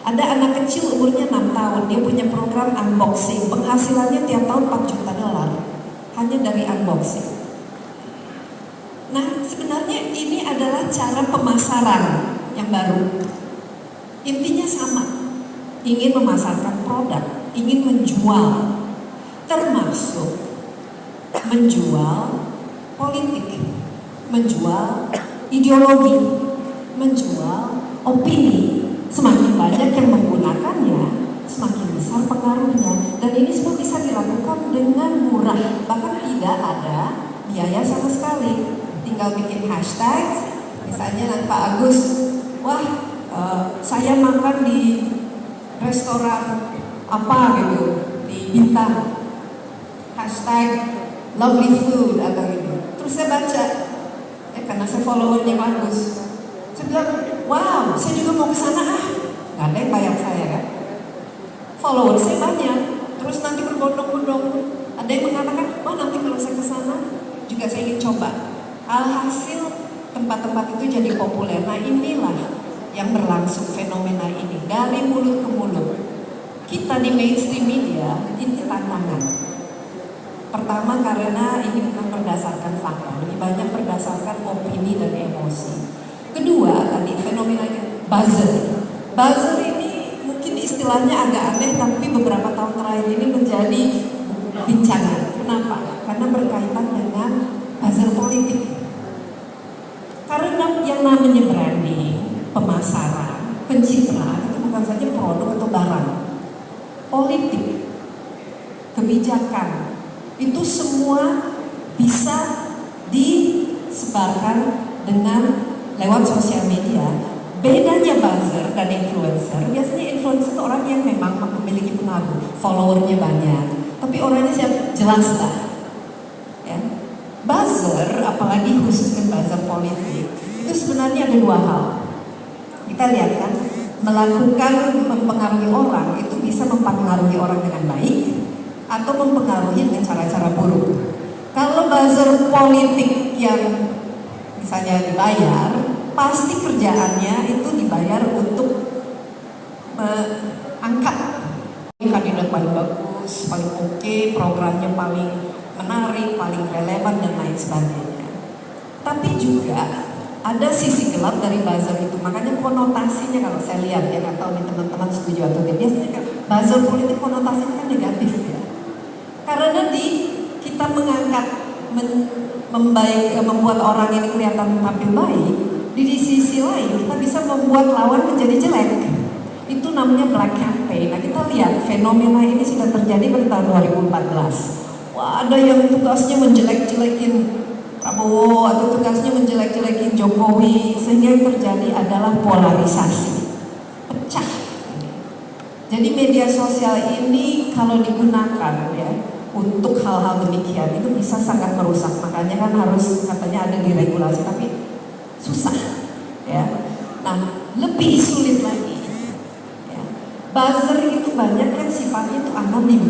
Ada anak kecil umurnya 6 tahun, dia punya program unboxing, penghasilannya tiap tahun 4 juta dolar hanya dari unboxing. Nah, sebenarnya ini adalah cara pemasaran yang baru. Intinya sama, ingin memasarkan produk, ingin menjual, termasuk menjual politik, menjual ideologi, menjual opini. Semakin banyak yang menggunakannya, semakin besar pengaruhnya. Dan ini semua bisa dilakukan dengan murah, bahkan tidak ada biaya sama sekali. Tinggal bikin hashtag, misalnya Pak Agus, wah saya makan di restoran apa gitu di Bintang, hashtag lovely food atau gitu. Terus saya baca, karena saya followernya bagus, saya bilang, wow, saya juga mau ke sana nggak ada yang bayar saya kan. Follower saya banyak, terus nanti berbondong-bondong, ada yang mengatakan, oh nanti kalau saya ke sana juga saya ingin coba. Alhasil tempat-tempat itu jadi populer. Nah inilah yang berlangsung fenomena ini dari mulut ke mulut. Kita di mainstream media ini tantangan. Pertama karena ini bukan berdasarkan fakta, lebih banyak berdasarkan opini dan emosi. Kedua tadi fenomena buzzer. Buzzer ini mungkin istilahnya agak aneh, tapi beberapa tahun terakhir ini menjadi bincangan. Kenapa? Karena berkaitan dengan buzzer politik. Karena yang namanya branding, pemasaran, pencitraan itu bukan saja produk atau barang. Politik, kebijakan, itu semua bisa disebarkan dengan lewat sosial media. Bedanya buzzer dan influencer, biasanya influencer itu orang yang memang memiliki pengaruh, followernya banyak, tapi orangnya siap jelas lah. Ya. Buzzer, apalagi khususnya buzzer politik, itu sebenarnya ada dua hal. Kita lihat kan, melakukan mempengaruhi orang itu bisa mempengaruhi orang dengan baik atau mempengaruhi dengan cara-cara buruk. Kalau buzzer politik yang misalnya dibayar, pasti kerjaannya itu dibayar untuk angkat kandidat paling bagus, paling oke, programnya paling menarik, paling relevan dan lain sebagainya. Tapi juga ada sisi gelap dari buzzer itu, makanya konotasinya kalau saya lihat ya, nggak tahu nih teman-teman setuju atau tidak, biasanya kan buzzer politik konotasinya kan negatif ya. Karena kita mengangkat, membuat orang ini kelihatan tampil baik, di sisi lain kita bisa membuat lawan menjadi jelek. Itu namanya black campaign. Nah kita lihat fenomena ini sudah terjadi pada tahun 2014. Wah, ada yang tugasnya menjelek-jelekin Prabowo atau tugasnya menjelek-jelekin Jokowi, sehingga yang terjadi adalah polarisasi, pecah. Jadi media sosial ini kalau digunakan ya untuk hal-hal demikian itu bisa sangat merusak. Makanya kan harus katanya ada diregulasi, tapi susah ya. Nah lebih sulit lagi ya. Buzzer itu banyak yang sifatnya itu anonim.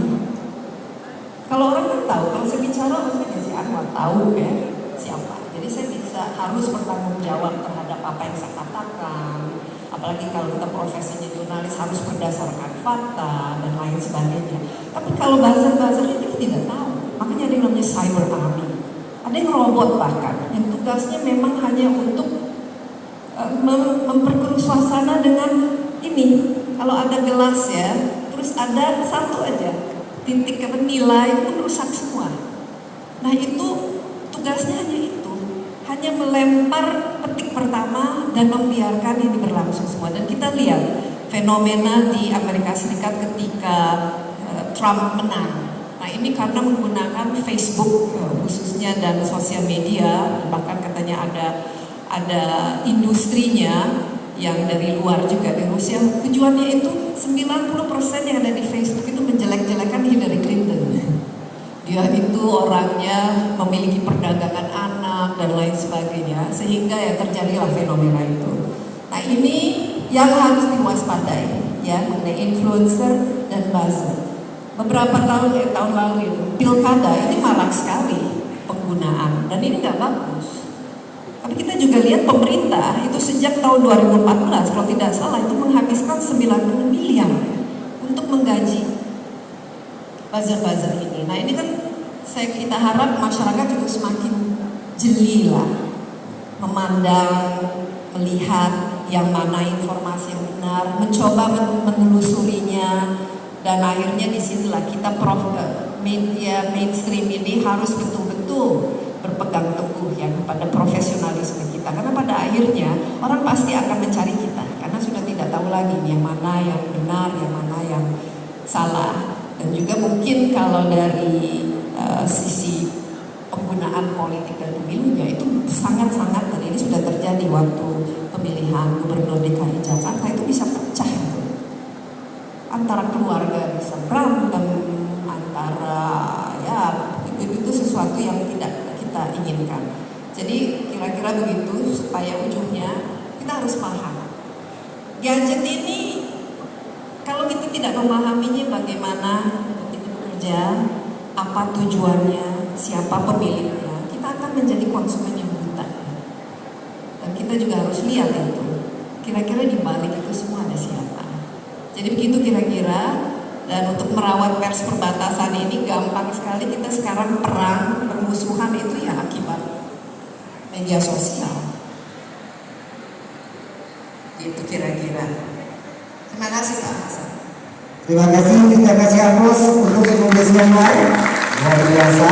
Kalau orang kan tahu, kalau saya bicara maksudnya si Anwar tahu ya siapa. Jadi saya bisa harus bertanggung jawab terhadap apa yang saya katakan. Apalagi kalau kita profesinya jurnalis harus berdasarkan fakta dan lain sebagainya. Tapi kalau buzzer itu tidak tahu. Makanya ada yang namanya cyber army. Ada yang robot bahkan yang tugasnya memang hanya untuk memperkeruh suasana dengan ini. Kalau ada gelas ya, terus ada satu aja titik nilai itu rusak semua. Nah itu tugasnya hanya itu, hanya melempar petik pertama dan membiarkan ini berlangsung semua. Dan kita lihat fenomena di Amerika Serikat ketika Trump menang. Nah ini karena menggunakan Facebook khususnya dan sosial media, bahkan katanya ada industrinya yang dari luar juga di Rusia. Tujuannya itu 90% yang ada di Facebook itu menjelek-jelekan Hillary Clinton. Dia itu orangnya memiliki perdagangan anak dan lain sebagainya, sehingga ya terjadilah fenomena itu. Nah ini yang harus diwaspadai ya mengenai influencer dan buzzer. Beberapa tahun lalu itu pilkada ini marak sekali penggunaan dan ini nggak bagus. Tapi kita juga lihat pemerintah itu sejak tahun 2014 kalau tidak salah itu menghabiskan 90 miliar untuk menggaji buzzer-buzzer ini. Nah ini kan kita harap masyarakat juga semakin jeli lah memandang, melihat yang mana informasi yang benar, mencoba menelusurinya, dan akhirnya disinilah kita media mainstream ini harus betul-betul berpegang teguh ya pada profesionalisme kita, karena pada akhirnya orang pasti akan mencari kita karena sudah tidak tahu lagi yang mana yang benar, yang mana yang salah. Dan juga mungkin kalau dari sisi penggunaan politik dan pemilunya itu sangat-sangat, dan ini sudah terjadi waktu pemilihan gubernur DKI Jakarta, itu bisa pecah itu. Antara keluarga bisa berantem, antara ya itu sesuatu yang tidak kita inginkan. Jadi kira-kira begitu supaya ujungnya kita harus paham. Gadget ini kalau kita tidak memahaminya bagaimana itu bekerja, apa tujuannya, siapa pemiliknya, kita akan menjadi konsumen yang buta. Dan kita juga harus lihat itu, kira-kira di balik itu semua ada siapa. Jadi begitu kira-kira. Dan untuk merawat pers perbatasan ini gampang sekali, kita sekarang perang, bermusuhan itu ya akibat media sosial. Itu kira-kira. Terima kasih Pak Hasan. Terima kasih, kita kasih aplaus untuk Indonesia Live, luar biasa.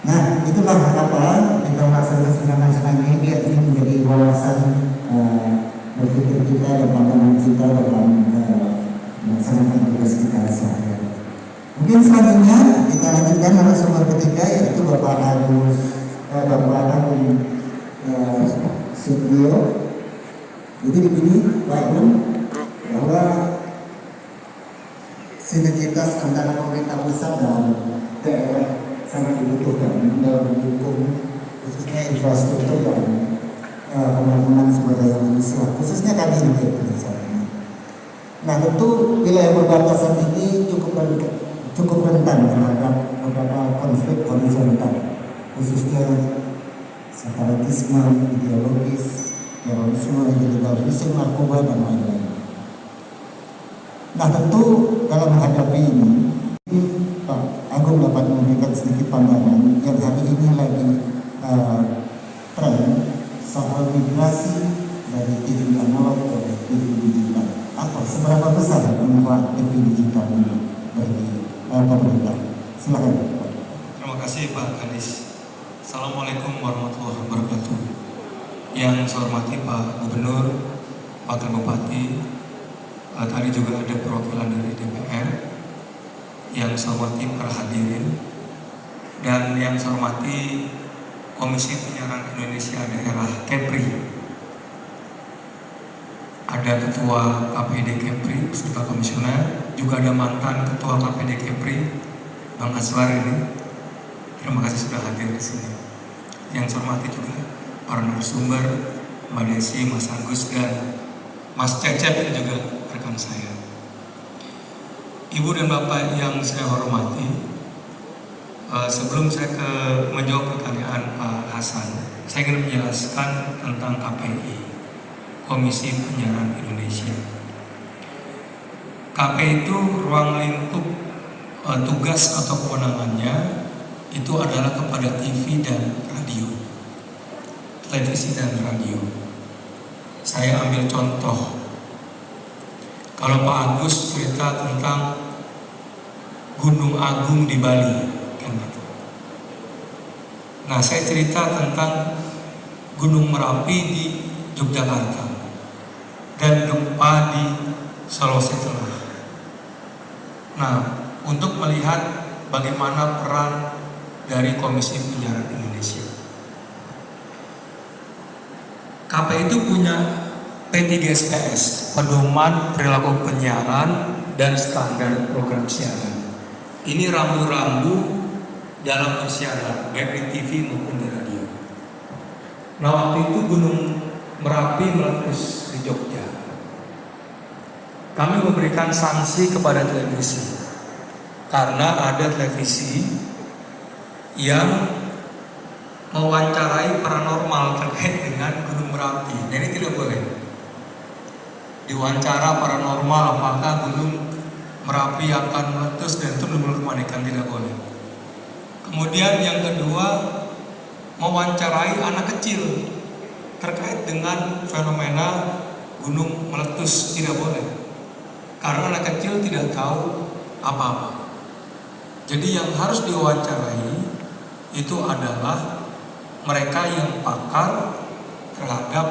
Nah, itulah harapan kita melaksanakan senang ini biar ini menjadi wawasan berpikir kita dan pandangan kita dalam melaksanakan tugas kita sehari-hari. Mungkin selanjutnya kita lanjutkan narasumber ketiga, yaitu Bapak Agus Sutio. Jadi begini Pak Agung, bahwa sinergitas antara pemerintah pusat dan daerah sangat dibutuhkan dalam mendukung khususnya infrastruktur dan pembangunan sumber daya manusia, khususnya kami di Indonesia. Nah tentu wilayah perbatasan ini cukup rentan terhadap beberapa konflik horizontal, khususnya separatisme ideologis, terorisme, illegal fishing, narkoba, dan lain-lain. Nah tentu dalam menghadapi ini, Pak Agung dapat memberikan sedikit pandangan yang hari ini lagi tren soal migrasi dari TV analog ke TV digital, atau seberapa besar manfaat TV digital ini bagi pemerintah. Silakan. Terima kasih Pak Kadis. Assalamualaikum warahmatullahi wabarakatuh. Yang saya hormati Pak Gubernur, Wakil Bupati, tadi juga ada perwakilan dari DPR, yang saya hormati para hadirin, dan yang saya hormati Komisi Penyiaran Indonesia Daerah Kepri. Ada Ketua KPD Kepri beserta komisioner, juga ada mantan Ketua KPD Kepri, Bang Aswar ini. Terima kasih sudah hadir di sini. Yang saya hormati juga para narasumber, Mbak Desi, Mas Agus, dan Mas Cecep ini juga rekan saya. Ibu dan Bapak yang saya hormati, sebelum saya menjawab pertanyaan Pak Hasan, saya ingin menjelaskan tentang KPI, Komisi Penyiaran Indonesia. KPI itu ruang lingkup tugas atau kewenangannya itu adalah kepada TV dan radio, televisi dan radio. Saya ambil contoh, kalau Pak Agus cerita tentang Gunung Agung di Bali, kan gitu. Nah, saya cerita tentang Gunung Merapi di Yogyakarta dan gempa di Sulawesi Tengah. Nah, untuk melihat bagaimana peran dari Komisi Penyiaran Indonesia, KPI itu punya P3SPS, Pedoman Perilaku Penyiaran dan Standar Program Siaran. Ini rambu-rambu dalam persiaran, baik di TV maupun di radio. Nah, waktu itu Gunung Merapi meletus di Jogja. Kami memberikan sanksi kepada televisi karena ada televisi yang mewawancarai paranormal terkait dengan Gunung Merapi. Nah, ini tidak boleh. Diwawancara paranormal apakah Gunung Merapi akan meletus dan itu menimbulkan kepanikan, tidak boleh. Kemudian yang kedua, mewawancarai anak kecil terkait dengan fenomena gunung meletus, tidak boleh. Karena anak kecil tidak tahu apa-apa. Jadi yang harus diwawancarai itu adalah mereka yang pakar terhadap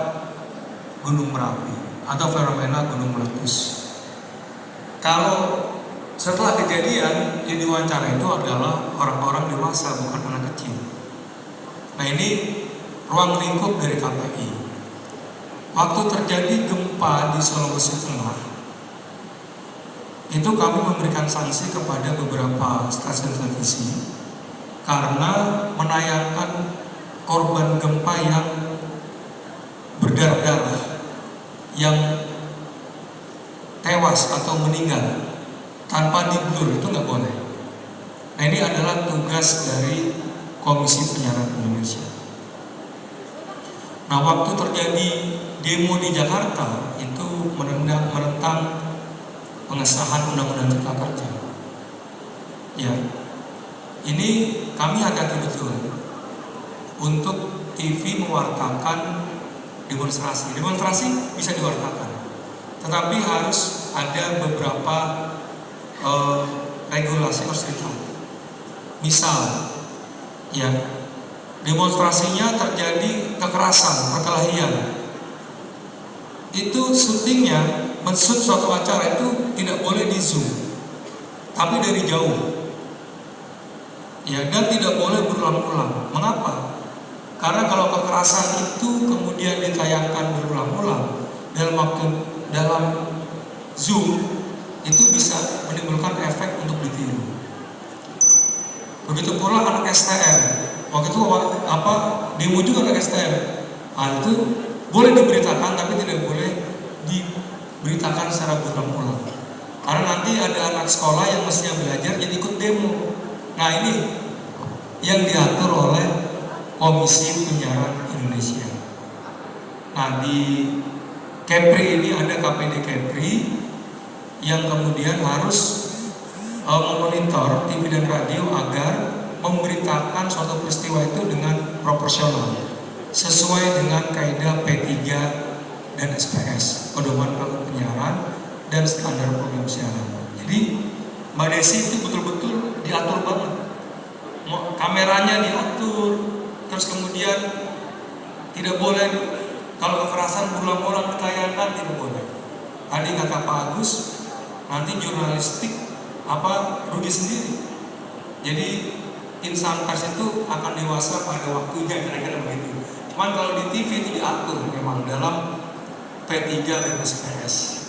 Gunung Merapi atau fenomena gunung meletus. Kalau setelah kejadian yang diwawancara itu adalah orang-orang dewasa, bukan anak kecil. Nah, ini ruang lingkup dari KPI. Waktu terjadi gempa di Sulawesi Tengah, itu kami memberikan sanksi kepada beberapa stasiun televisi karena menayangkan korban gempa yang berdarah-darah, yang tewas atau meninggal tanpa di-blur, itu nggak boleh. Nah, ini adalah tugas dari Komisi Penyiaran Indonesia. Nah, waktu terjadi demo di Jakarta itu menentang pengesahan Undang-Undang Cipta Kerja. Ya, ini kami hati-hati betul untuk TV mewartakan demonstrasi. Demonstrasi bisa diwartakan, tetapi harus ada beberapa regulasi harus ditaati. Misal, ya, demonstrasinya terjadi kekerasan, perkelahian. Itu syutingnya, men-shoot suatu acara itu tidak boleh di zoom, tapi dari jauh. Ya, dan tidak boleh berulang-ulang. Mengapa? Karena kalau kekerasan itu kemudian ditayangkan berulang-ulang dalam zoom, itu bisa menimbulkan efek untuk ditiru. Begitu pula anak STM. Waktu itu demo juga anak STM. Nah, itu boleh diberitakan tapi tidak boleh diberitakan secara berulang-ulang. Karena nanti ada anak sekolah yang mestinya belajar jadi ikut demo. Nah, ini yang diatur oleh Komisi Penyiaran Indonesia. Nah, di Kepri ini ada KPD Kepri yang kemudian harus memonitor TV dan radio agar memberitakan suatu peristiwa itu dengan proporsional sesuai dengan kaidah P3 dan SPS, pedoman pelaku penyiaran dan standar program siaran. Jadi Mbak Desi itu betul-betul diatur banget, kameranya diatur, terus kemudian tidak boleh kalau kekerasan berulang-ulang ditayangkan, tidak boleh. Tadi kata Pak Agus, nanti jurnalistik rugi sendiri. Jadi insan pers itu akan dewasa pada waktunya, kira-kira begitu. Cuman kalau di TV itu diatur memang dalam P3 dan SPS.